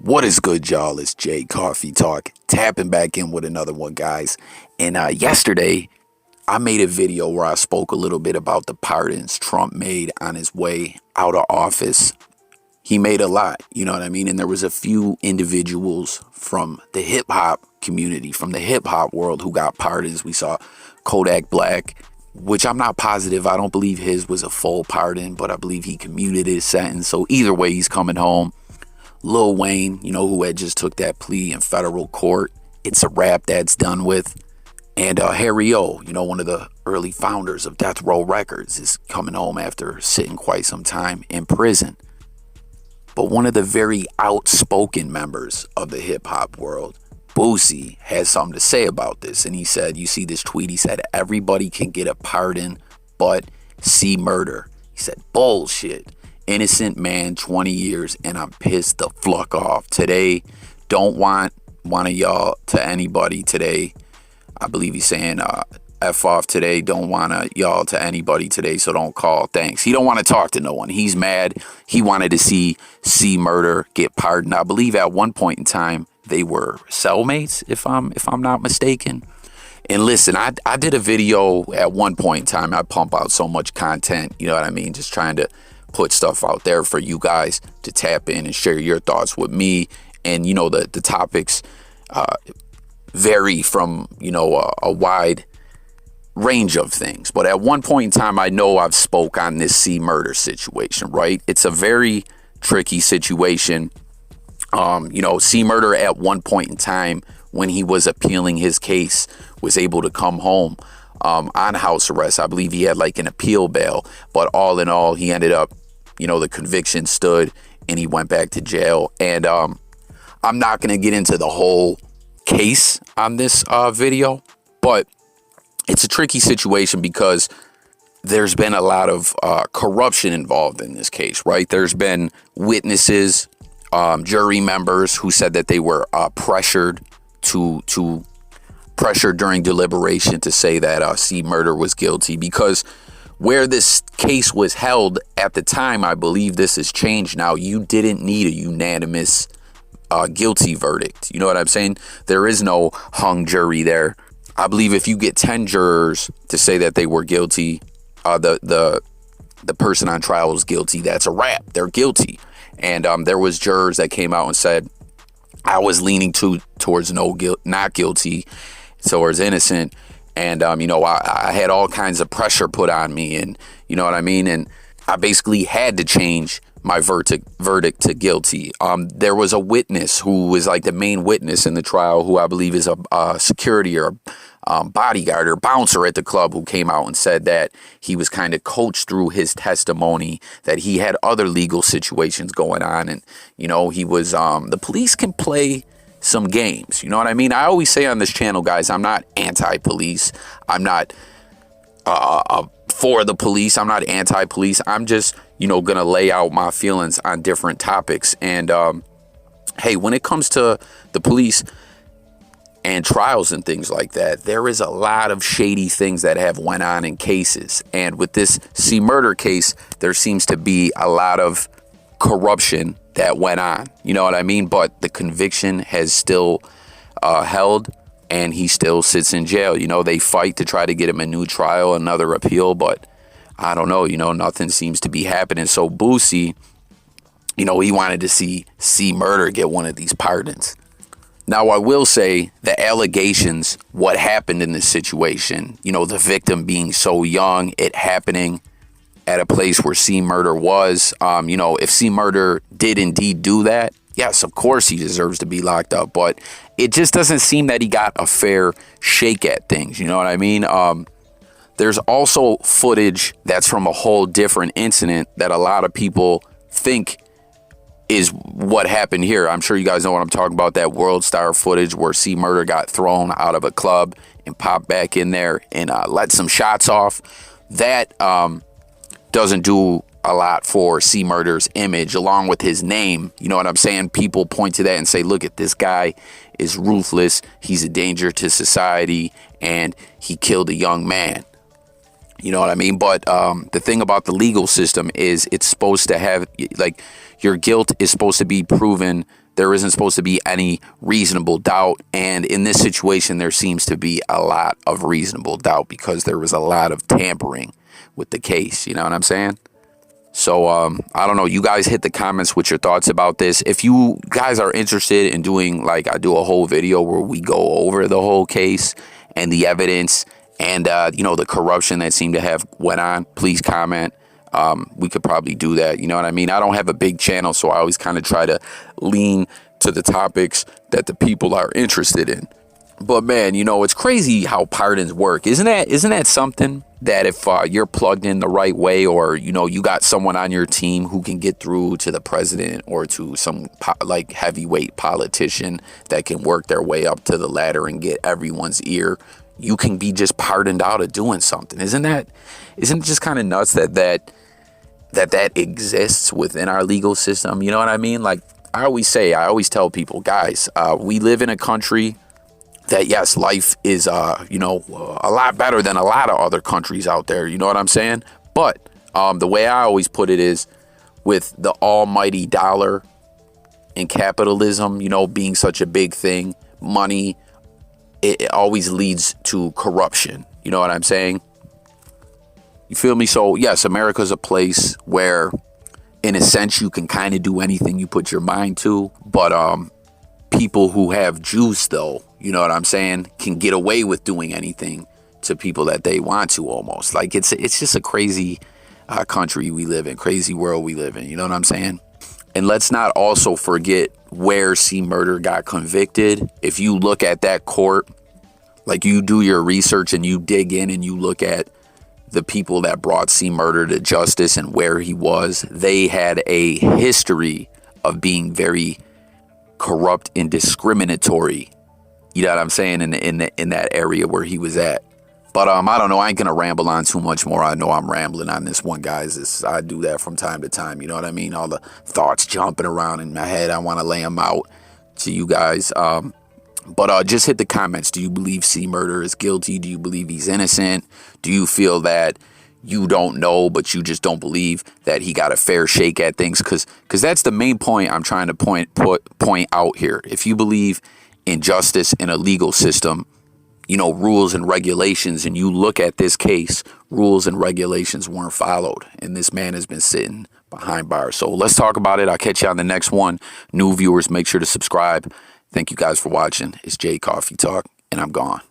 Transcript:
What is good, y'all? It's Jay Coffee Talk, tapping back in with another one, guys. And yesterday, I made a video where I spoke a little bit about the pardons Trump made on his way out of office. He made a lot, you know what I mean? And there was a few individuals from the hip hop community, from the hip hop world, who got pardons. We saw Kodak Black, which I'm not positive. I don't believe his was a full pardon, but I believe he commuted his sentence. So either way, he's coming home. Lil Wayne, who had just took that plea in federal court. It's a wrap, that's done with. And Harry O, one of the early founders of Death Row Records, is coming home after sitting quite some time in prison. But one of the very outspoken members of the hip hop world, Boosie, has something to say about this. And he said, you see this tweet, he said, everybody can get a pardon, but see murder. He said, bullshit. Innocent man, 20 years, and I'm pissed the fuck off. Today, don't want one of y'all to anybody today. I believe he's saying F off today. Don't want y'all to anybody today, so don't call. Thanks. He don't want to talk to no one. He's mad. He wanted to see murder get pardoned. I believe at one point in time they were cellmates, if I'm not mistaken. And listen, I did a video at one point in time. I pump out so much content, you know what I mean? Just trying to put stuff out there for you guys to tap in and share your thoughts with me. And, the topics vary from, a wide range of things. But at one point in time, I know I've spoke on this C murder situation, right? It's a very tricky situation. C murder at one point in time, when he was appealing his case, was able to come home on house arrest. I believe he had like an appeal bail, but all in all, he ended up, the conviction stood and he went back to jail. And I'm not going to get into the whole case on this video, but it's a tricky situation because there's been a lot of corruption involved in this case, right? There's been witnesses, jury members who said that they were pressured to pressure during deliberation to say that C murder was guilty, because where this case was held at the time, I believe this has changed now. You didn't need a unanimous guilty verdict. You know what I'm saying? There is no hung jury there. I believe if you get 10 jurors to say that they were guilty, the person on trial is guilty, that's a wrap. They're guilty. And there was jurors that came out and said, I was leaning towards not guilty, towards innocent. And, I had all kinds of pressure put on me, and you know what I mean? And I basically had to change my verdict to guilty. There was a witness who was like the main witness in the trial, who I believe is a security or bodyguard or bouncer at the club, who came out and said that he was kind of coached through his testimony, that he had other legal situations going on. And, he was, the police can play some games. You know what I mean? I always say on this channel, guys, I'm not anti-police. I'm not for the police. I'm not anti-police. I'm just, going to lay out my feelings on different topics. And, hey, when it comes to the police and trials and things like that, there is a lot of shady things that have went on in cases. And with this C murder case, there seems to be a lot of corruption that went on, you know what I mean? But the conviction has still held, and he still sits in jail. They fight to try to get him a new trial, another appeal, but I don't know, nothing seems to be happening. So Boosie, he wanted to see C murder get one of these pardons. Now, I will say the allegations, what happened in this situation, the victim being so young, it happening at a place where C murder was, if C murder did indeed do that, yes, of course he deserves to be locked up, but it just doesn't seem that he got a fair shake at things. You know what I mean? There's also footage that's from a whole different incident that a lot of people think is what happened here. I'm sure you guys know what I'm talking about, that World Star footage where C murder got thrown out of a club and popped back in there and let some shots off. That doesn't do a lot for C murder's image, along with his name. You know what I'm saying? People point to that and say, look at this guy is ruthless. He's a danger to society, and he killed a young man. You know what I mean? But the thing about the legal system is it's supposed to have, like, your guilt is supposed to be proven there isn't supposed to be any reasonable doubt. And in this situation, there seems to be a lot of reasonable doubt because there was a lot of tampering with the case. You know what I'm saying? So, I don't know. You guys hit the comments with your thoughts about this. If you guys are interested in doing, like, I do a whole video where we go over the whole case and the evidence and, the corruption that seemed to have went on, please comment. We could probably do that. You know what I mean? I don't have a big channel, so I always kind of try to lean to the topics that the people are interested in. But man, it's crazy how pardons work. Isn't that something that if you're plugged in the right way, or, you got someone on your team who can get through to the president or to some heavyweight politician that can work their way up to the ladder and get everyone's ear, you can be just pardoned out of doing something. Isn't it just kind of nuts that exists within our legal system? You know what I mean? Like I always tell people, guys, we live in a country that, yes, life is, a lot better than a lot of other countries out there. You know what I'm saying? But the way I always put it is, with the almighty dollar and capitalism, being such a big thing, money, it always leads to corruption. You know what I'm saying? You feel me? So, yes, America's a place where, in a sense, you can kind of do anything you put your mind to. But people who have juice, though, you know what I'm saying, can get away with doing anything to people that they want to, almost. Like, it's just a crazy country we live in, crazy world we live in. You know what I'm saying? And let's not also forget where C. Murder got convicted. If you look at that court, like you do your research and you dig in and you look at the people that brought C. Murder to justice and where he was, they had a history of being very corrupt and discriminatory. You know what I'm saying? In that area where he was at. But I don't know. I ain't gonna ramble on too much more. I know I'm rambling on this one, guys. I do that from time to time. You know what I mean? All the thoughts jumping around in my head. I want to lay them out to you guys. But just hit the comments. Do you believe C. Murder is guilty? Do you believe he's innocent? Do you feel that you don't know, but you just don't believe that he got a fair shake at things? Because that's the main point I'm trying to point out here. If you believe in justice in a legal system, rules and regulations, and you look at this case, rules and regulations weren't followed, and this man has been sitting behind bars. So let's talk about it. I'll catch you on the next one. New viewers, make sure to subscribe. Thank you guys for watching. It's Jay Coffee Talk, and I'm gone.